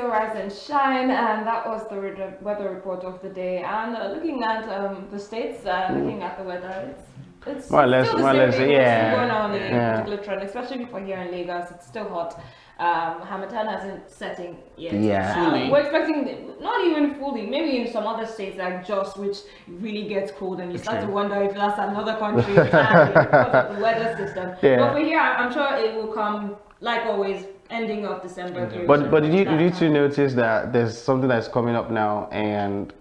still rise and shine, and that was the weather report of the day. And looking at the states, looking at the weather, it's more or less, still the same thing. yeah. It's going on in a particular trend, especially for here in Lagos. It's still hot. Hamilton hasn't setting yet. Yeah. We're expecting not even fully. Maybe in some other states like Jos, which really gets cold, and you start to wonder if that's another country because of the weather system. Yeah. But for here, I'm sure it will come like always. Ending of December. But did you two notice that there's something that's coming up now, and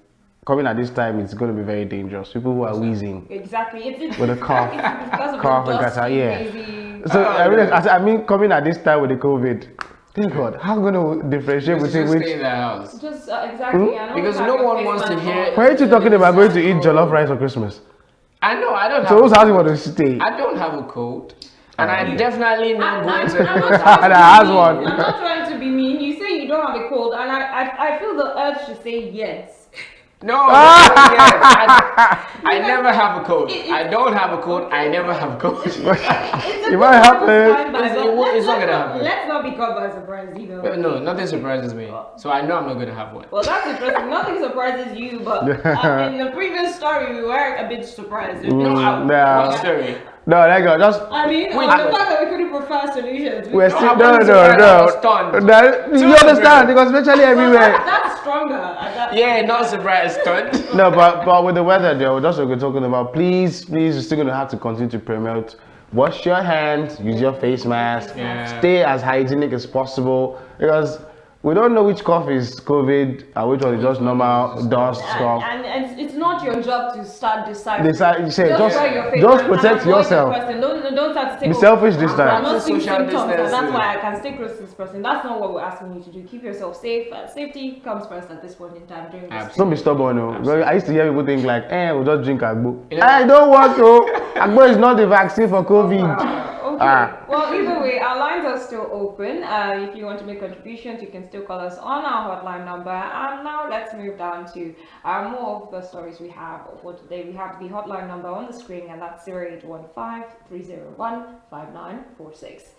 coming at this time it's going to be very dangerous. People who are wheezing. Exactly. It's with a cough. It's because of cough the and dusty, yeah. crazy. So I mean, coming at this time with the COVID. Thank God. How going to differentiate between which? Stay in the house. Just exactly. I know because no one wants to hear. Why aren't you talking about going to eat jollof rice for Christmas? I know. I don't. So whose house you want to stay? I don't have a cold. And I definitely not going to. I'm not trying to be mean. You say you don't have a cold, and I feel the urge to say yes. No, yes. I never have a cold. I don't have a cold. I never have a cold. It might happen. It's not gonna happen. Let's not be caught by surprise either. No, nothing surprises me. So I know I'm not gonna have one. Well, that's interesting. Nothing surprises you, but in the previous story, we were a bit surprised. What story? No, let go. Just. I mean, the fact that we couldn't prefer solutions. We're still no. You understand? Because especially everywhere. That's stronger. Yeah, not surprised, stunt. No, but with the weather, though, that's what we're talking about. Please, you're still gonna have to continue to promote. Wash your hands. Use your face mask. Yeah. Stay as hygienic as possible because. We don't know which cough is COVID and which one is just normal dust cough. And it's not your job to start deciding. Just protect yourself. Don't start to say, be selfish this time. I'm not seeing symptoms, and that's why I can stay close to this person. That's not what we're asking you to do. Keep yourself safe. Safety comes first at this point in time during this. Don't be stubborn, no. I used to hear people think like, we'll just drink agbo. I don't want to. Agbo is not the vaccine for COVID. Okay. Well, either way, our lines are still open. If you want to make contributions, you can still call us on our hotline number. And now let's move down to more of the stories we have for today. We have the hotline number on the screen, and that's 0815-301-5946.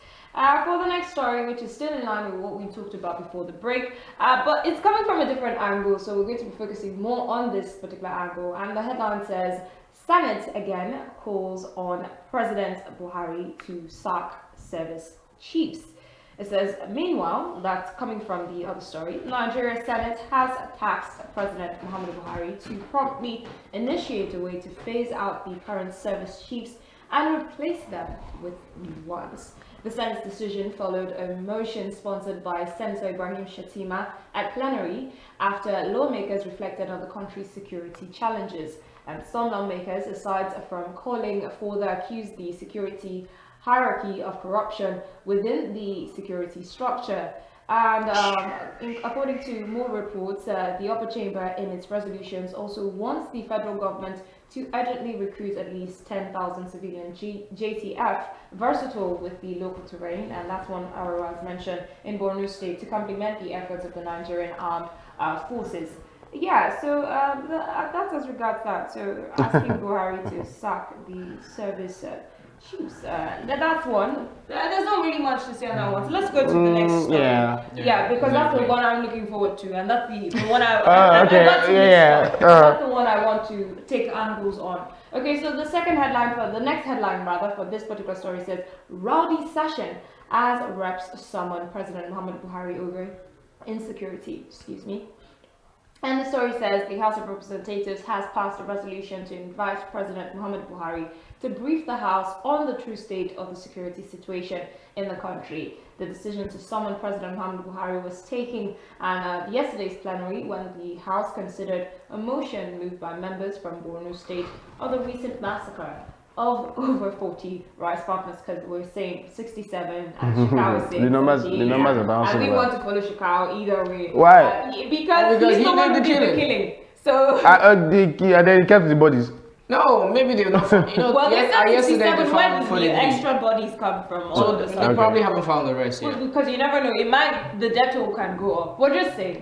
For the next story, which is still in line with what we talked about before the break, but it's coming from a different angle, so we're going to be focusing more on this particular angle. And the headline says, Senate again calls on President Buhari to sack service chiefs. It says, meanwhile, that's coming from the other story, Nigeria Senate has tasked President Muhammadu Buhari to promptly initiate a way to phase out the current service chiefs and replace them with new ones. The Senate's decision followed a motion sponsored by Senator Ibrahim Shatima at plenary after lawmakers reflected on the country's security challenges. And some lawmakers, aside from calling for the accused the security hierarchy of corruption within the security structure. And according to more reports, the upper chamber in its resolutions also wants the federal government to urgently recruit at least 10,000 civilian JTF versatile with the local terrain, and that's one Araraz mentioned in Borno State to complement the efforts of the Nigerian armed forces. Yeah, so that's as regards that. So asking Buhari to sack the service chiefs. That's one. There's not really much to say on that one. So let's go to the next story. Yeah, because that's the one I'm looking forward to, and that's the one that's the one I want to take angles on. Okay, so the next headline for this particular story says, rowdy session as reps summon President Muhammadu Buhari over insecurity. And the story says the House of Representatives has passed a resolution to invite President Muhammadu Buhari to brief the House on the true state of the security situation in the country. The decision to summon President Muhammadu Buhari was taken at yesterday's plenary when the House considered a motion moved by members from Borno State on the recent massacre of over 40 rice farmers, because we're saying 67 and Shekau is saying the numbers are bouncing. And we want to follow Shekau either way. Why? Because he's the one who did the killing. So and then he kept the bodies. No, maybe they're not. Well, yesterday they found the extra bodies come from. So they probably haven't found the rest yet. Because you never know, the death toll can go up. We're just saying.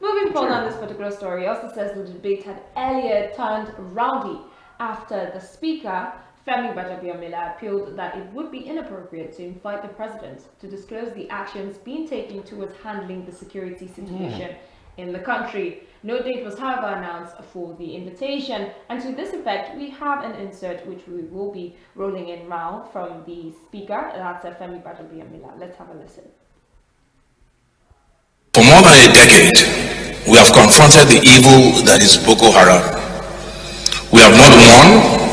Moving forward on this particular story, also says the debate had earlier turned rowdy after the speaker Femi Gbajabiamila appealed that it would be inappropriate to invite the president to disclose the actions being taken towards handling the security situation in the country. No date was, however, announced for the invitation, and to this effect, we have an insert which we will be rolling in now from the speaker. That's Femi Gbajabiamila. Let's have a listen. For more than a decade, we have confronted the evil that is Boko Haram. We have not won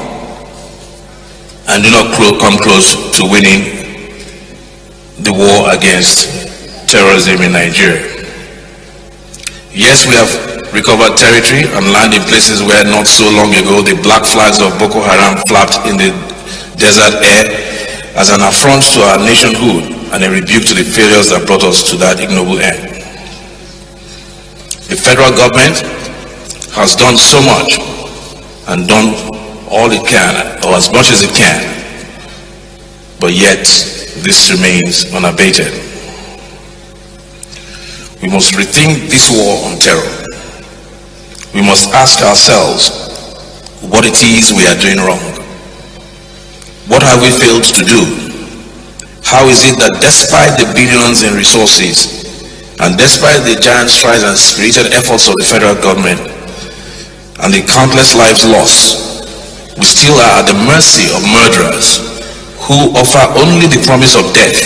and do not come close to winning the war against terrorism in Nigeria. Yes, we have recovered territory and land in places where not so long ago the black flags of Boko Haram flapped in the desert air as an affront to our nationhood and a rebuke to the failures that brought us to that ignoble end. The federal government has done so much and done all it can, or as much as it can, but yet this remains unabated. We must rethink this war on terror. We must ask ourselves what it is we are doing wrong. What have we failed to do? How is it that despite the billions in resources and despite the giant strides and spirited efforts of the federal government and the countless lives lost, we still are at the mercy of murderers who offer only the promise of death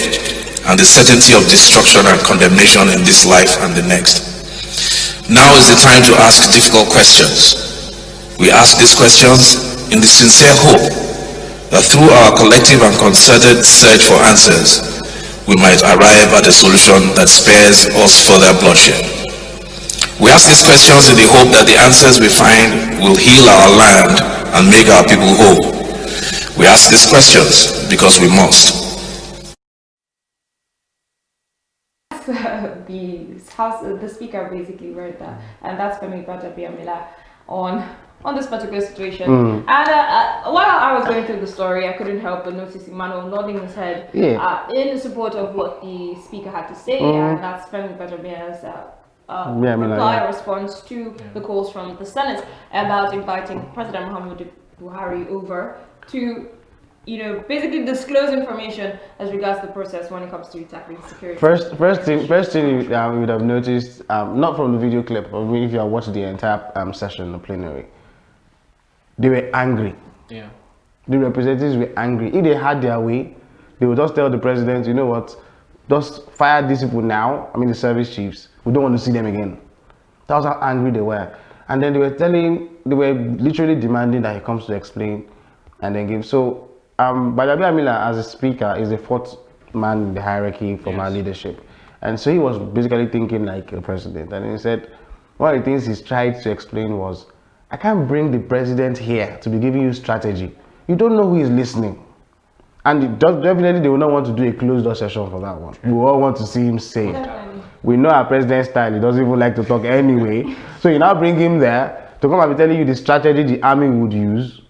and the certainty of destruction and condemnation in this life and the next? Now is the time to ask difficult questions. We ask these questions in the sincere hope that through our collective and concerted search for answers, we might arrive at a solution that spares us further bloodshed. We ask these questions in the hope that the answers we find will heal our land and make our people whole. We ask these questions because we must. The speaker basically wrote that, and that's Femi Gbajabiamila on this particular situation. And while I was going through the story, I couldn't help but notice Emmanuel nodding his head in support of what the speaker had to say, and that's Femi Gbajabiamila's reply response to the calls from the Senate about inviting President Muhammadu Buhari over to, basically disclose information as regards the process when it comes to tackling security. First thing you would have noticed, not from the video clip, but if you have watched the entire session, the plenary, they were angry. Yeah. The representatives were angry. If they had their way, they would just tell the president, you know what, just fire these people now. I mean, the service chiefs. We don't want to see them again. That was how angry they were. And then they were literally demanding that he comes to explain and then give. So, Gbajabiamila as a speaker is the fourth man in the hierarchy from our leadership. And so he was basically thinking like a president. And he said, one of the things he's tried to explain was, I can't bring the president here to be giving you strategy. You don't know who is listening. And definitely they will not want to do a closed door session for that one. We all want to see him say it. We know our president's style, he doesn't even like to talk anyway. So you now bring him there to come and be telling you the strategy the army would use.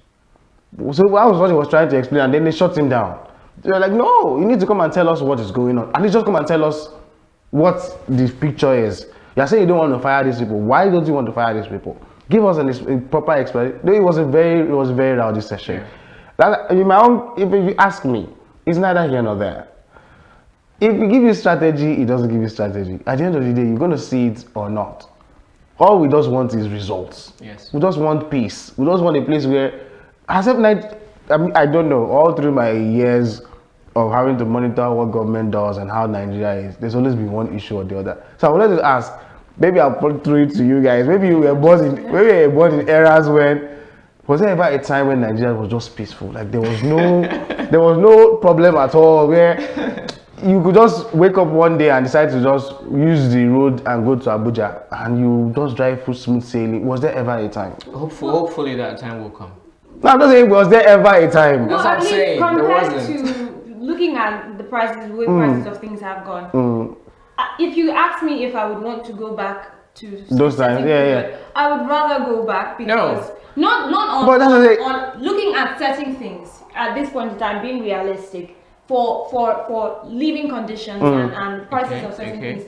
So that was what he was trying to explain, and then they shut him down. They were like, no, you need to come and tell us what is going on. At least just come and tell us what the picture is. You're saying you don't want to fire these people. Why don't you want to fire these people? Give us a proper explanation. It was a very rowdy session. That, if you ask me, it's neither here nor there. If we give you strategy, it doesn't give you strategy. At the end of the day, you're going to see it or not. All we just want is results. Yes. We just want peace. We just want a place where, I don't know, all through my years of having to monitor what government does and how Nigeria is, there's always been one issue or the other. So I wanted to ask, maybe I'll put through it to you guys. Maybe you were born in eras when, was there ever a time when Nigeria was just peaceful? Like there was no problem at all, where you could just wake up one day and decide to just use the road and go to Abuja and you just drive through smooth sailing. Was there ever a time? Hopefully that time will come. No, I'm not saying was there ever a time. That's what I'm saying. Compared to looking at the prices, the way prices of things have gone. If you ask me if I would want to go back to those times, I would rather go back because not on looking at certain things at this point in time, being realistic for living conditions and prices of certain things.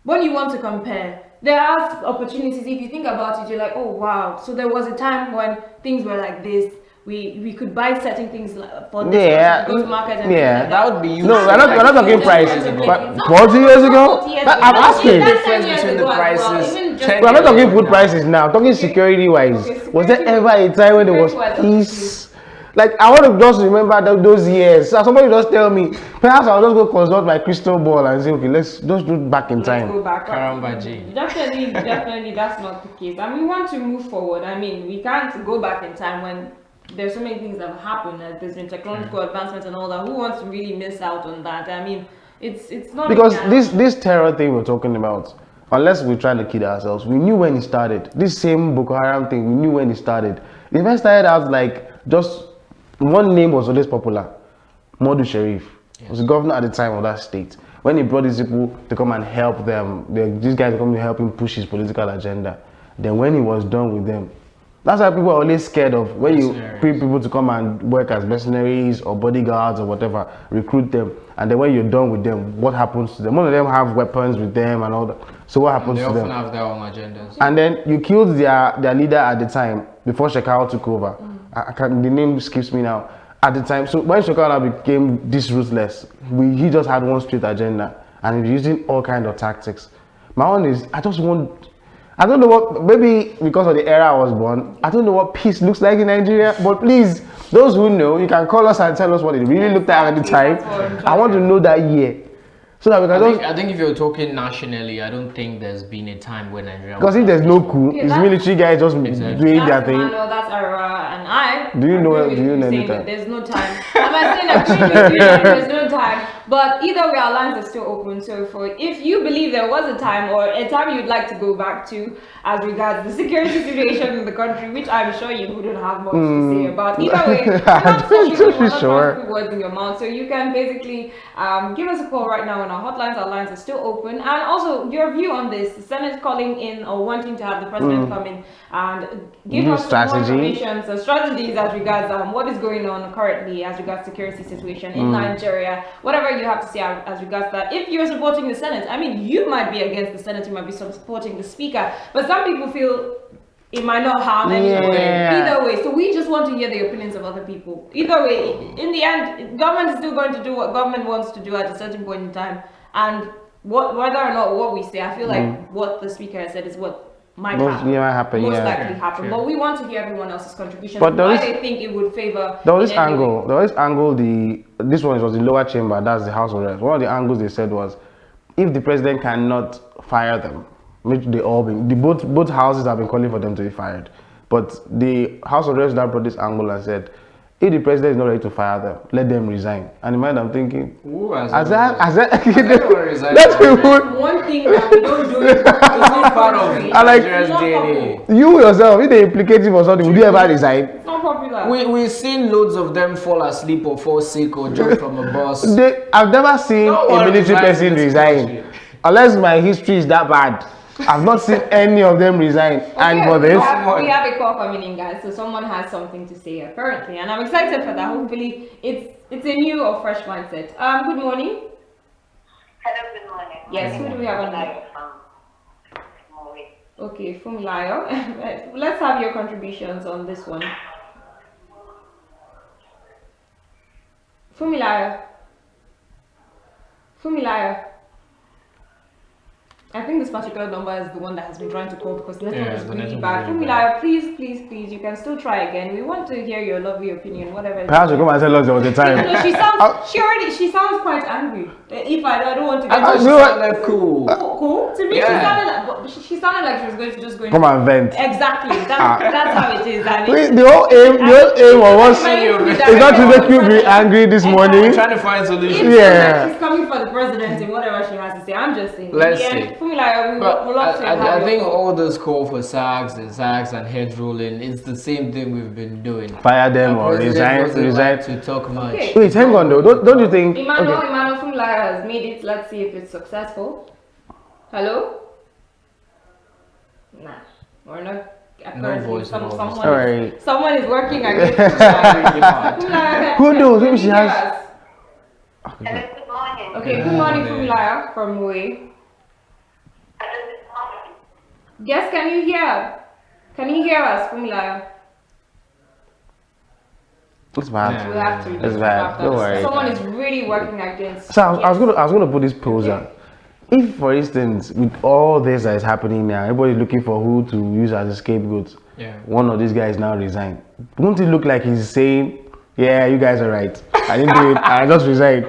When you want to compare, there are opportunities. If you think about it, you're like, oh wow, so there was a time when things were like this, we could buy certain things for this Yeah, person to go to market and yeah. things like That would be No, useful. we're not talking price. But 40 years ago, I'm asking. The difference between the prices. We're not talking food prices now. I'm talking security wise. Okay, Was there security ever a time when there was security-wise, peace? Like I want to just remember those years. So somebody just tell me. Perhaps I'll just go consult my crystal ball and say, okay, let's just do it back in Let's time. go back. Karamba G. Definitely, that's not the case. And we want to move forward. I mean, we can't go back in time when there's so many things that have happened. There's been technological advancements and all that. Who wants to really miss out on that? I mean, it's not Because this terror thing we're talking about, unless we're trying to kid ourselves, we knew when it started. This same Boko Haram thing, we knew when it started. It first started out like just one name was always popular, Modu Sharif. He was the governor at the time of that state. When he brought these people to come and help them, these guys come to help him push his political agenda. Then when he was done with them, that's why people are always scared of when you bring people to come and work as mercenaries or bodyguards or whatever, recruit them, and then when you're done with them, what happens to them? Most of them have weapons with them and all that. So what happens They to them? often have their own agendas. And then you killed their leader at the time before Shekau took over. The name skips me now. At the time, so when Shekau now became this ruthless, he just had one straight agenda and he's using all kinds of tactics. My own is, I don't know what, maybe because of the era I was born, I don't know what peace looks like in Nigeria, but please, those who know, you can call us and tell us what it really looked like at the time. I want to know that year. So that we can I think if you're talking nationally, I don't think there's been a time when Nigeria. because if there's no coup, Yeah, it's that's- military guys just doing their That's thing. Manuel, that's Ara, and I. Do you know- agree with do you know saying anytime? that there's no time. I'm not saying that there's no time, but either way, our lines are still open. So if you believe there was a time or a time you'd like to go back to as regards the security situation in the country, which I'm sure you wouldn't have much to say about. Either way, we're not talking, we're not trying to put words in your mouth. So you can basically give us a call right now on our hotlines. Our lines are still open, and also your view on this: the Senate calling in or wanting to have the president come in and give New us some more strategy. information, so strategies as regards what is going on currently as regards security situation in Nigeria. Whatever you have to say as regards that. If you're supporting the Senate, I mean, you might be against the Senate, you might be supporting the Speaker, but some people feel it might not harm anyone. Yeah. Either way, so we just want to hear the opinions of other people. Either way, in the end, government is still going to do what government wants to do at a certain point in time, and whether or not what we say, I feel like what the Speaker has said is what might happen. Most likely happen. But we want to hear everyone else's contributions. But Why they think it would favor. There was in this any way. angle. There was this angle. This one was the lower chamber. That's the House of Reps. One of the angles they said was, if the president cannot fire them, which they all been, both houses have been calling for them to be fired. But the House of Reps that brought this angle and said, if the president is not ready to fire them, let them resign. And in mind, I'm thinking, Who has that's everyone resigned? One thing that we don't do in this part of country. I like- It's not DNA. popular. you yourself, if they implicate you for something, would you ever resign? It's not popular. We've seen loads of them fall asleep or fall sick or jump from a bus. I've never seen No a one military resigns person in this resign. country. Unless my history is that bad. I've not seen any of them resign. And for we this, have a call coming in, guys. So someone has something to say apparently, and I'm excited for that. Hopefully, it's a new or fresh mindset. Good morning. Hello, good morning. Yes, who do we have on line? Okay, Fumilayo. Let's have your contributions on this one. Fumilayo. I think this particular number is the one that has been trying to call because the network is the really network bad. is really Fumilayo, please, you can still try again. We want to hear your lovely opinion, whatever. it is. perhaps you come and tell us there was a time. No, she sounds quite angry. If I don't want to I get thought she know what? sounded cool. cool. To me, Yeah. she sounded like she was going to just go Come and vent. Exactly. That's how it is. And Wait, the whole aim was it's not to make you be angry this morning. We're trying to find solutions. Yeah. She's coming for the president and whatever she has to say. I'm just saying. Let's In the see. end, Fumilayo, we But would love to have I your think thoughts. all this call for sags and head rolling, it's the same thing we've been doing. Fire them or President doesn't resign. like to talk much. Okay. Wait, hang on though. Don't you think? Emmanuel Fumilayo has made it. Let's see if it's successful. Hello? Nah, we're not. Apparently, voice, no voice. Alright. Someone is working against Fumilayo. Who knows? Maybe Can she you has- hear us? Hello, good morning. Okay, good morning, Fumilayo from Way. Hello, good morning. Yes, can you hear us, Fumilayo? It's bad. Yeah. We have to. It's bad. Don't worry. Someone is really working against. So I was gonna put this pose on. If, for instance, with all this that is happening now, everybody's looking for who to use as a scapegoat. Yeah. One of these guys now resigned. Won't it look like he's saying, "Yeah, you guys are right. I didn't do it. I just resigned."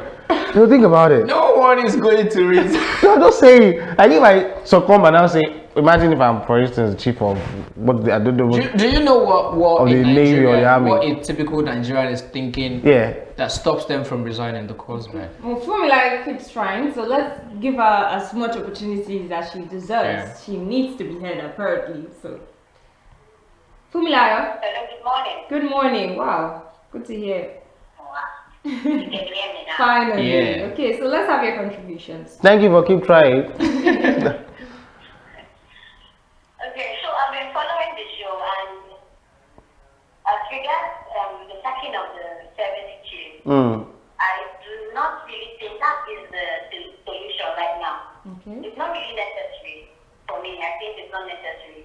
You think about it. No one is going to read. No, I'm just saying. Like if I succumb and now say, imagine if I'm, for instance, chief of what I don't know. Do you know what Of the in Navy or the Nigeria, Army. what a typical Nigerian is thinking Yeah. that stops them from resigning the cause, man? Well, Fumila keeps trying, so let's give her as much opportunities as she deserves. Yeah. She needs to be heard, apparently. So, Fumila, Hello, good morning. good morning. Wow, good to hear. Wow. You can hear me now. Finally. Yeah. Okay, so let's have your contributions. Thank you for keep trying. Okay, so I've been following the show, and as regards the sacking of the service chief, I do not really think that is the solution right now. Okay. It's not really necessary for me. I think it's not necessary.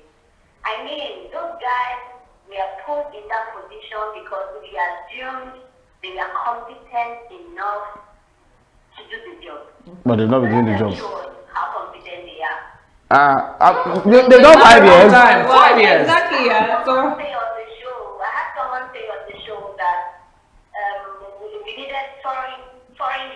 I mean, those guys were put in that position because we assumed they were competent enough to do the job. But they've not been doing the job. Let's show how competent they are. They don't 5 years. Time, 5 years. Exactly, yeah. Someone So, say on the show, I had someone say on the show that we needed foreign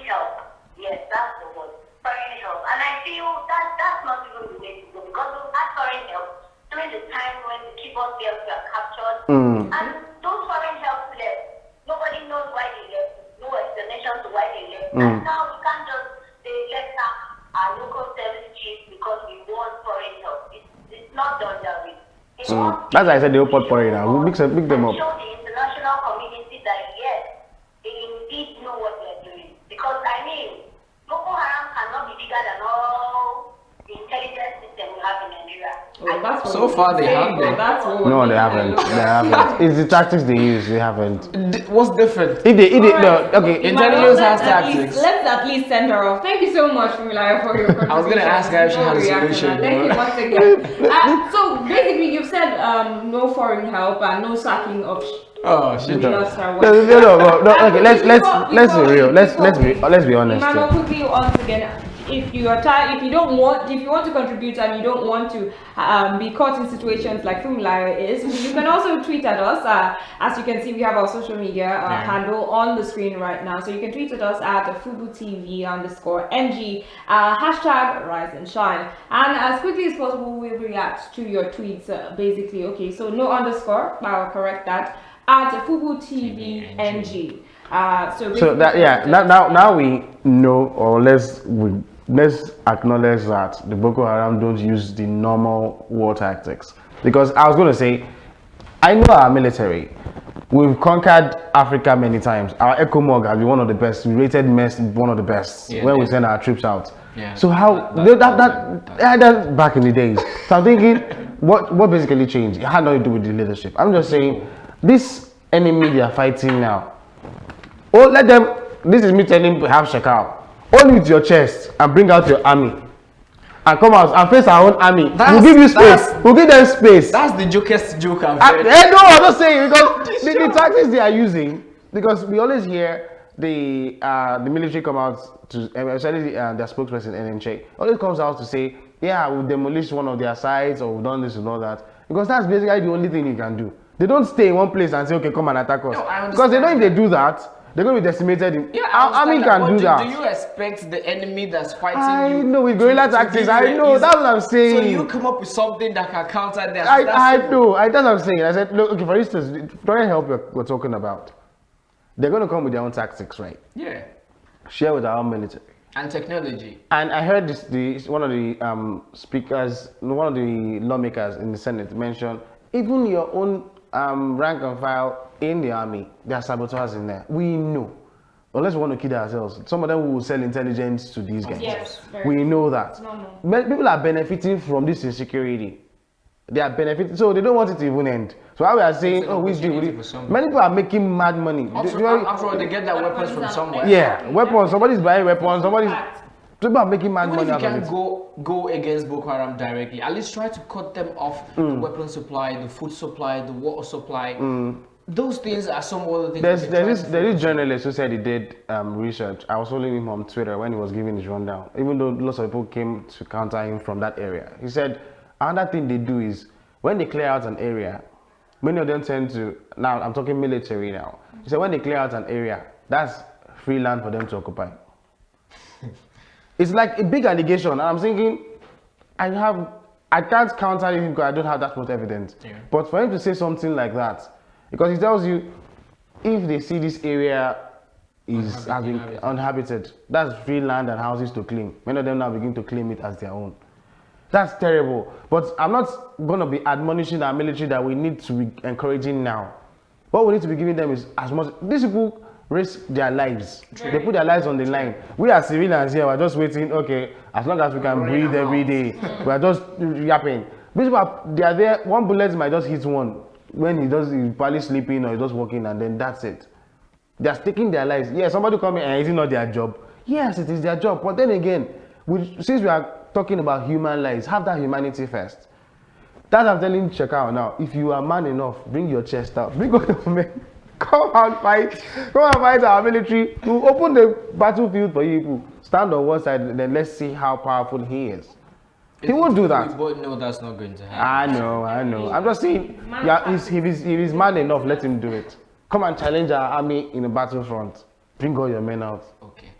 help. Yes, that's the word, foreign help. And I feel that that's not even the way to go, because we had foreign help during the time when the keyboard girls were captured, and those foreign help left. Nobody knows why they left. No explanation to why they left. And now we can't just say let's have our local service chief because we want foreign help. It's not done that way. That's why I said they all pot porridge now. We'll mix them up. Show the international community that yes, they indeed know what they're doing. Because I mean, Boko Haram cannot be bigger than all the intelligence system we have in Nigeria. that's what So far they have been. That's what No, we they haven't. They haven't. It's the tactics they use. They haven't. What's different? If they, no, Alright. okay. Intelligence Let's has tactics. Let's at least send her off. Thank you so much, Fumila, for your contribution. I was gonna ask her if she had a reaction. solution, Thank you bro. once again. So basically, you've said no foreign help and no sacking of. Oh, shit. No. Okay. Let's be real. Let's be honest. Emmanuel, here. quickly once again, if you are tired, if you want to contribute and you don't want to be caught in situations like Fumila is, you can also tweet at us. As you can see, we have our social media handle on the screen right now, so you can tweet at us at Fubutv_NG hashtag Rise and Shine, and as quickly as possible we'll react to your tweets. Basically, okay, so no underscore. I'll correct that. At FubuTVNG. So that now we know, or let's acknowledge that the Boko Haram don't use the normal war tactics. Because I was going to say, I know our military. We've conquered Africa many times. Our ECOMOG has been one of the best. We rated one of the best when we send our troops out. Yeah. So how that back in the days. So I'm thinking, what basically changed? It had nothing to do with the leadership. I'm just saying, this enemy they are fighting now. Oh, let them. This is me telling them to have shakal. Hold with your chest and bring out your army, and come out and face our own army. We'll give you space. We'll give them space. That's the jokest joke I've heard. No, I'm not saying, because the tactics they are using. Because we always hear the military come out to, especially their spokesperson NNC, always comes out to say, yeah, we've demolished one of their sites, or we've done this and all that. Because that's basically the only thing you can do. They don't stay in one place and say, okay, come and attack us. No, because they know if they do that, they're going to be decimated. Yeah, our army can do that. Do you expect the enemy that's fighting you? I know, with guerrilla tactics, I know, that's what I'm saying. So you come up with something that can counter them. I know, that's what I'm saying. I said, look, okay, for instance, foreign help we're talking about. They're going to come with their own tactics, right? Yeah. Share with our own military. And technology. And I heard one of the speakers, one of the lawmakers in the Senate mentioned, even your own rank and file in the army, there are saboteurs in there. We know. Unless we want to kid ourselves, some of them will sell intelligence to these guys. Yes, we know that. Normal. People are benefiting from this insecurity. They are benefiting, so they don't want it to even end. So how we are saying, oh, we do. Many people are making mad money. After all, they get their weapons from somewhere. Yeah, weapons. Somebody's buying weapons. People are making mad money. Even if you can't go against Boko Haram directly, at least try to cut them off the weapon supply, the food supply, the water supply. those things are some other things. There's this journalist who said he did research. I was following him on Twitter when he was giving his rundown. Even though lots of people came to counter him from that area, he said another thing they do is when they clear out an area, many of them tend to. Now I'm talking military now. He said when they clear out an area, that's free land for them to occupy. It's like a big allegation, and I'm thinking, I can't counter it because I don't have that much evidence. Yeah. But for him to say something like that, because he tells you, if they see this area has been uninhabited, that's free land and houses to claim. Many of them now begin to claim it as their own. That's terrible. But I'm not going to be admonishing our military that we need to be encouraging now. What we need to be giving them is as much. These people risk their lives. They put their lives on the line. We as civilians here, we're just waiting, okay, as long as we can breathe every day, we're just yapping. These people, they are there, one bullet might just hit one when he's probably sleeping or he's just walking, and then that's it. They're taking their lives. Yeah, somebody come in and is it not their job? Yes, it is their job. But then again, since we are talking about human lives, have that humanity first. That's what I'm telling Chekao now. If you are man enough, bring your chest out. Bring all your men. Come and fight. Come and fight our military. To open the battlefield for you people. Stand on one side, then let's see how powerful he is. He won't do that. We both know that's not going to happen. I know. I'm just saying, yeah, if he's man enough, let him do it. Come and challenge our army in the battlefront. Bring all your men out. Okay.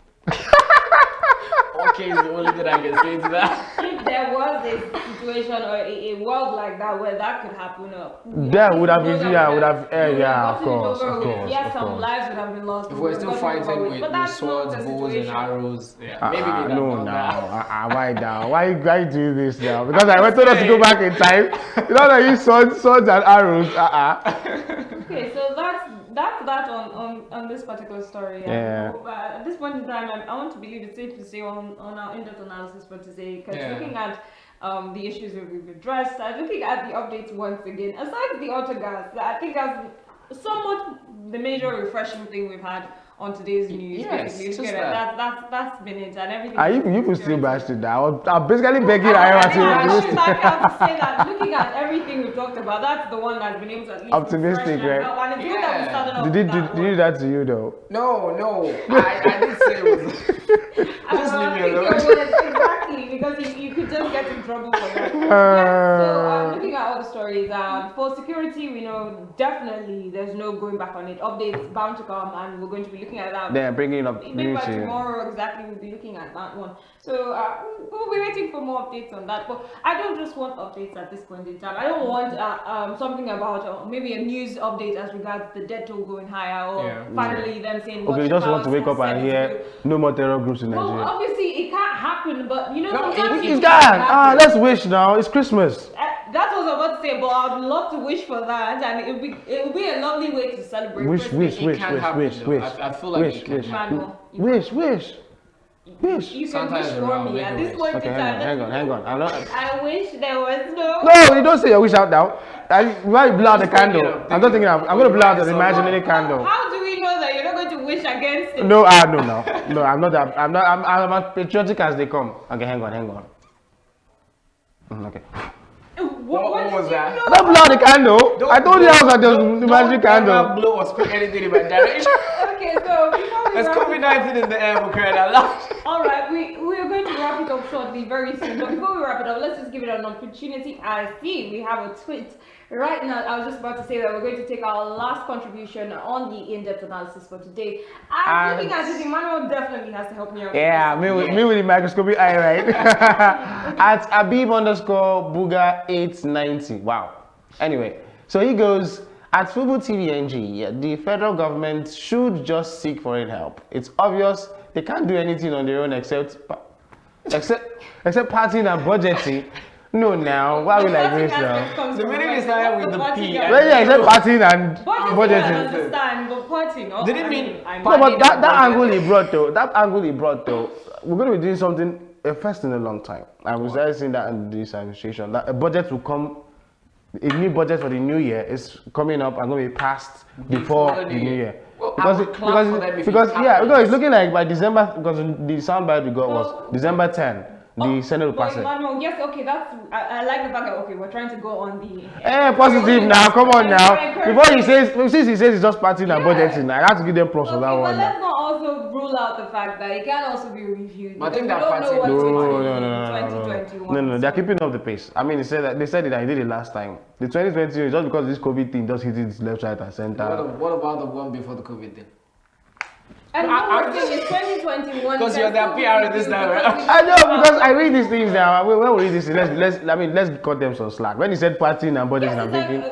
Okay is the only thing I can say to that. If there was a situation or a world like that where that could happen, there would have been, of course. Yes, some lives would have been lost. If we're still fighting with swords, bows, and arrows, maybe we don't know. Why now? Why do this now? Because I told us to go back in time. You know that you swords and arrows. Okay, so that's that on this particular story. Yeah. At this point in time, I want to believe it's safe to say on our in-depth analysis for today, because looking at the issues that we've addressed, looking at the updates once again, aside the auto gas, I think that's somewhat the major refreshing thing we've had on today's news. Yes, basically, that's been it, and everything. You still bashed it down. I'm basically begging I have to say that looking at everything we talked about, that's the one that's been able to at least optimistic, right? And it's good that we started off did he do that to you though? No. I didn't say it was. Just leave me alone. Exactly, because you could just get in trouble for that. So looking at all the stories, for security, we know definitely there's no going back on it. Updates bound to come, and we're going to be looking at that. They're bringing it up. Maybe by tomorrow, exactly, we'll be looking at that one. So we'll be waiting for more updates on that. But I don't just want updates at this point in time. I don't want something about maybe a news update as regards the death toll going higher, or finally them saying. Okay, you just want to wake up and hear no more terror groups in Nigeria. Well, obviously it can't happen, but you know sometimes it can. Let's wish now. It's Christmas. That's what I was about to say, but I'd love to wish for that, and it would be a lovely way to celebrate. Wish. I feel like wish. You can wish for me at this point in time. Hang on. I wish there was no. No, you don't say your wish out now. Why you blow out the candle? I'm not thinking. I'm going to blow out the imaginary candle. How do we know that you're not going to wish against it? No, I'm not. I'm as patriotic as they come. Okay, hang on. Okay. What was that? Don't blow out the candle. I told you I was at the imaginary candle. Don't blow or speak anything in my direction. Okay, so before we there's COVID-19 in the air, we're crying out loud. Alright, we are going to wrap it up shortly, very soon. But before we wrap it up, let's just give it an opportunity. I see we have a tweet right now. I was just about to say that we're going to take our last contribution on the in-depth analysis for today. I'm looking at it, Emmanuel definitely has to help me out. Yeah, me with the microscopic eye, right? At Abib_Booga 890. Wow. Anyway, so he goes, at Fubutv NG, the federal government should just seek foreign help. It's obvious they can't do anything on their own except partying and budgeting. No, now why we like this now? The minute we started with the P. Except partying and budgeting. I understand, but partying, no? Didn't mean. No, but that angle he brought though, we're going to be doing something first in a long time. And we started seeing that in this administration, that a budget will come. A new budget for the new year is coming up and going to be passed before the new year. Well, because it's looking like by December, because the soundbite we got was December 10. The Senate will pass it. Yes, okay, I like the fact that we're trying to go on the positive now. Come on now. Before he says, since he says it's just partying and budgeting, I have to give them props for that But one. let's not also rule out the fact that it can also be reviewed. But I think We that don't party- know what No, 2021. no, they're keeping up the pace. I mean, they said it, I did it last time. The 2020 is just because this COVID thing just hit it left, right, and center. What about the one before the COVID thing? And one more thing is 2021. Because you're their PR at this time, right? I know, because I read these things now. When we read this, let's cut them some slack. When he said partying and budgeting, I'm thinking,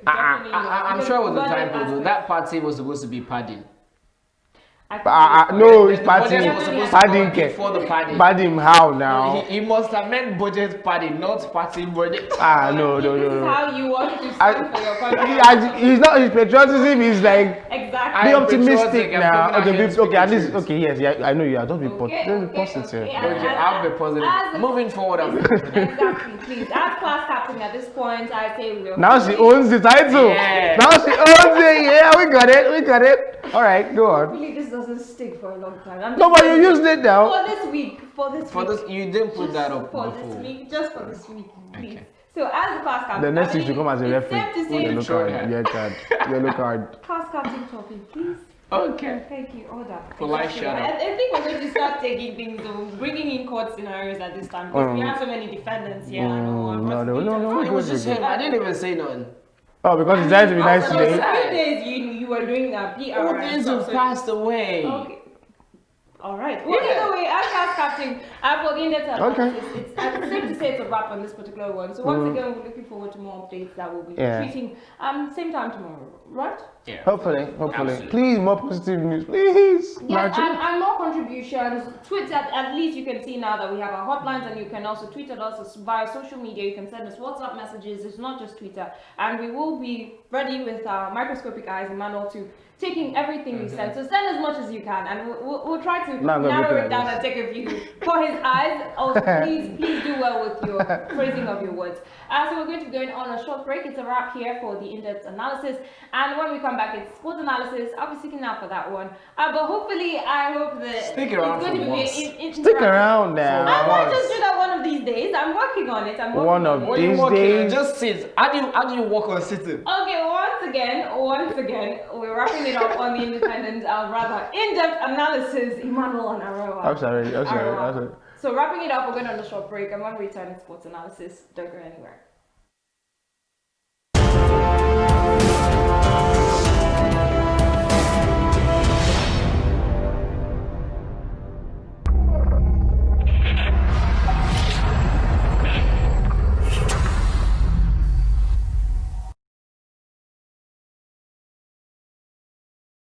I'm sure it was a typo though. That party was supposed to be padding. no, it's The budget was partying. supposed to Padding, be before the padding. padding, how now? He must have meant budget padding, not party budget. No. This is how you want to stand for your country. He's not his patriotism. He's like Exactly. be I'm optimistic patriotic, I'm now. coming out Okay, here okay, at least speaking okay, yes, yeah, I know you are. Don't be positive. Okay. Okay, I'll be positive. Moving forward, Exactly, please. As class captain at this point, I say we'll Now she owns the title. Yeah. Now she owns it. Yeah, we got it. All right, go on. Hopefully this doesn't stick for a long time. No, but you used it now. For this week. for this, you didn't put that up for before. this week, just for this week, please. Okay. So as the class captain, The next I thing should mean, come as a it's referee. safe to say Yellow Sure, card. yeah. Yellow card. class captain topic, please. Okay. Thank you. Order. Polite shout out. I think we're going to start taking things, bringing in court scenarios at this time because we have so many defendants here. No. It was just him. I didn't even say nothing. Oh, because he's trying to be nice For today. a few days you were doing a PR. All and things stuff, have so- passed away. Okay. All right. Well, Yeah. either way, as class captain, for the in-depth Okay. analysis, it's safe to say it's a wrap on this particular one. So once again, we're looking forward to more updates that we'll be treating same time tomorrow, right? Yeah. Hopefully. Absolutely. Please, more positive news, please. Yes, Nigel. and more contributions. Tweet at least you can see now that we have our hotlines, and you can also tweet at us via social media. You can send us WhatsApp messages. It's not just Twitter, and we will be ready with our microscopic eyes, Emmanuel, to taking everything we send. So send as much as you can, and we'll try to Not gonna narrow look it at down this. and take a few for his eyes. Also, please do well with your phrasing of your words. So we're going to be going on a short break. It's a wrap here for the in-depth analysis, and when we come back, it's sports analysis. I'll be sticking out for that one. But hopefully, I hope that Stick around it's going for to once. be Stick around I now. might just do that one of these days. I'm working on it. One of What are you these walking? days. Just sit. How do you walk on sitting? Okay, once again, we're wrapping it up on the independent, rather in-depth analysis. Emmanuel and Arawa. I'm sorry. So wrapping it up, we're going on a short break, and when we return, it's sports analysis. Don't go anywhere.